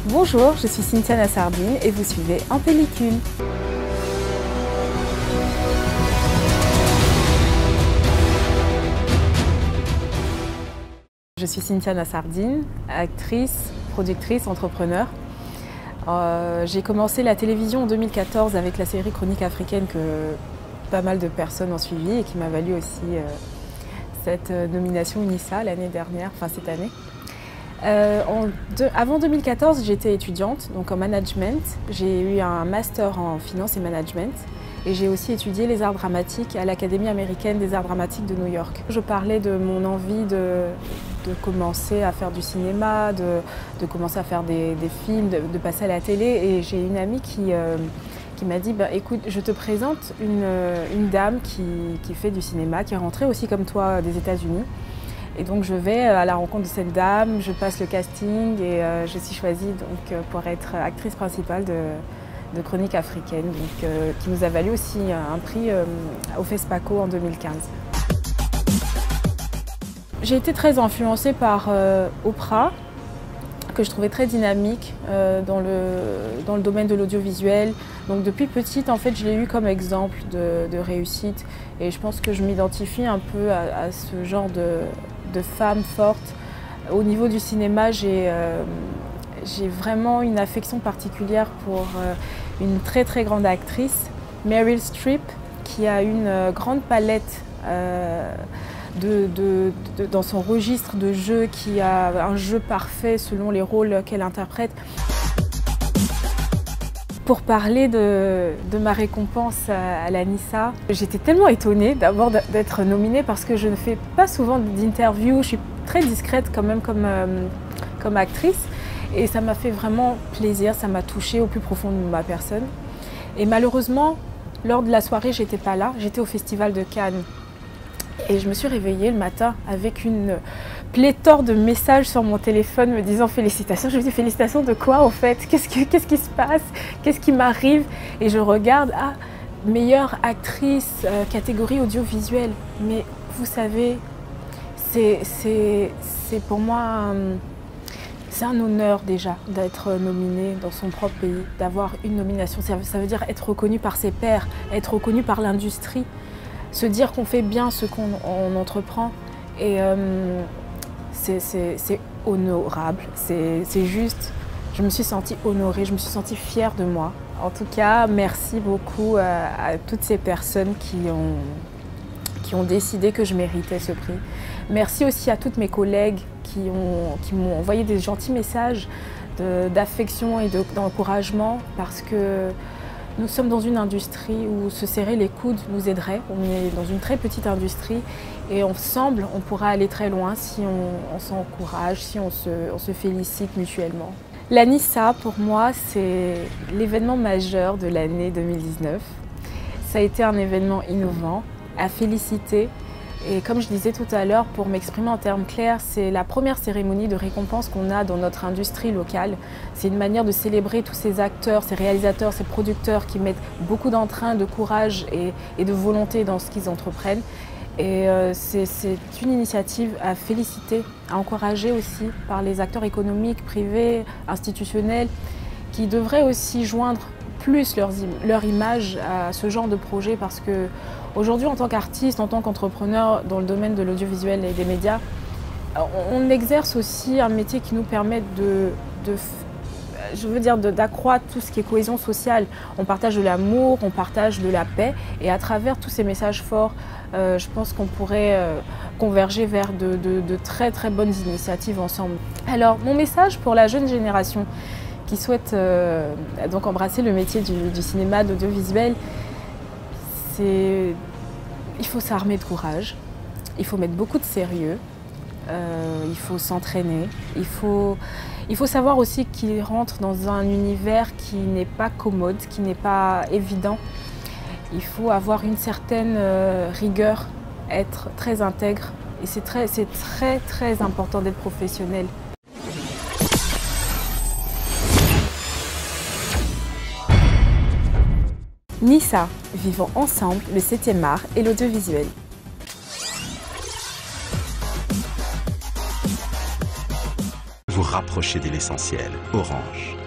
Bonjour, je suis Cynthia Nassardine et vous suivez En Pellicule. Je suis Cynthia Nassardine, actrice, productrice, entrepreneur. J'ai commencé la télévision en 2014 avec la série Chronique africaine que pas mal de personnes ont suivi et qui m'a valu aussi cette nomination UNISA l'année dernière, enfin cette année. Avant 2014, j'étais étudiante, donc en management. J'ai eu un master en finance et management et j'ai aussi étudié les arts dramatiques à l'Académie américaine des arts dramatiques de New York. Je parlais de mon envie de commencer à faire du cinéma, de commencer à faire des films, de passer à la télé, et j'ai une amie qui m'a dit écoute, je te présente une dame qui fait du cinéma, qui est rentrée aussi comme toi des États-Unis. Et donc je vais à la rencontre de cette dame, je passe le casting et je suis choisie donc, pour être actrice principale de Chronique africaine, donc, qui nous a valu aussi un prix au FESPACO en 2015. J'ai été très influencée par Oprah, que je trouvais très dynamique dans le domaine de l'audiovisuel. Donc depuis petite, en fait, je l'ai eu comme exemple de réussite, et je pense que je m'identifie un peu à ce genre de femme forte. Au niveau du cinéma, j'ai vraiment une affection particulière pour une très très grande actrice, Meryl Streep, qui a une grande palette dans son registre de jeu, qui a un jeu parfait selon les rôles qu'elle interprète. Pour parler de ma récompense à l'ANISA, j'étais tellement étonnée d'abord d'être nominée parce que je ne fais pas souvent d'interviews, je suis très discrète quand même comme actrice, et ça m'a fait vraiment plaisir, ça m'a touchée au plus profond de ma personne. Et malheureusement, lors de la soirée, j'étais pas là, j'étais au Festival de Cannes. Et je me suis réveillée le matin avec une pléthore de messages sur mon téléphone me disant félicitations. Je me dis félicitations de quoi en fait? Qu'est-ce qui se passe? Qu'est-ce qui m'arrive? Et je regarde, meilleure actrice, catégorie audiovisuelle. Mais vous savez, c'est pour moi c'est un honneur déjà d'être nominée dans son propre pays, d'avoir une nomination. Ça veut dire être reconnu par ses pairs, être reconnu par l'industrie. Se dire qu'on fait bien ce qu'on entreprend, et c'est honorable, c'est juste. Je me suis sentie honorée, je me suis sentie fière de moi. En tout cas, merci beaucoup à toutes ces personnes qui ont décidé que je méritais ce prix. Merci aussi à toutes mes collègues qui m'ont envoyé des gentils messages d'affection et d'encouragement, parce que nous sommes dans une industrie où se serrer les coudes nous aiderait. On est dans une très petite industrie et ensemble, on pourra aller très loin si on s'encourage, si on se félicite mutuellement. L'ANISA, pour moi, c'est l'événement majeur de l'année 2019. Ça a été un événement innovant, à féliciter. Et comme je disais tout à l'heure, pour m'exprimer en termes clairs, c'est la première cérémonie de récompense qu'on a dans notre industrie locale. C'est une manière de célébrer tous ces acteurs, ces réalisateurs, ces producteurs qui mettent beaucoup d'entrain, de courage et de volonté dans ce qu'ils entreprennent. Et c'est une initiative à féliciter, à encourager aussi par les acteurs économiques, privés, institutionnels, qui devraient aussi joindre plus leur image à ce genre de projet, parce que aujourd'hui, en tant qu'artiste, en tant qu'entrepreneur dans le domaine de l'audiovisuel et des médias, on exerce aussi un métier qui nous permet d'accroître tout ce qui est cohésion sociale. On partage de l'amour, on partage de la paix, et à travers tous ces messages forts, je pense qu'on pourrait converger vers de très très bonnes initiatives ensemble. Alors, mon message pour la jeune génération qui souhaite donc embrasser le métier du cinéma, de l'audiovisuel, c'est il faut s'armer de courage, il faut mettre beaucoup de sérieux, il faut s'entraîner, il faut savoir aussi qu'il rentre dans un univers qui n'est pas commode, qui n'est pas évident. Il faut avoir une certaine rigueur, être très intègre, et c'est très très important d'être professionnel. NISA, vivons ensemble le 7e art et l'audiovisuel. Vous rapprocher de l'essentiel. Orange.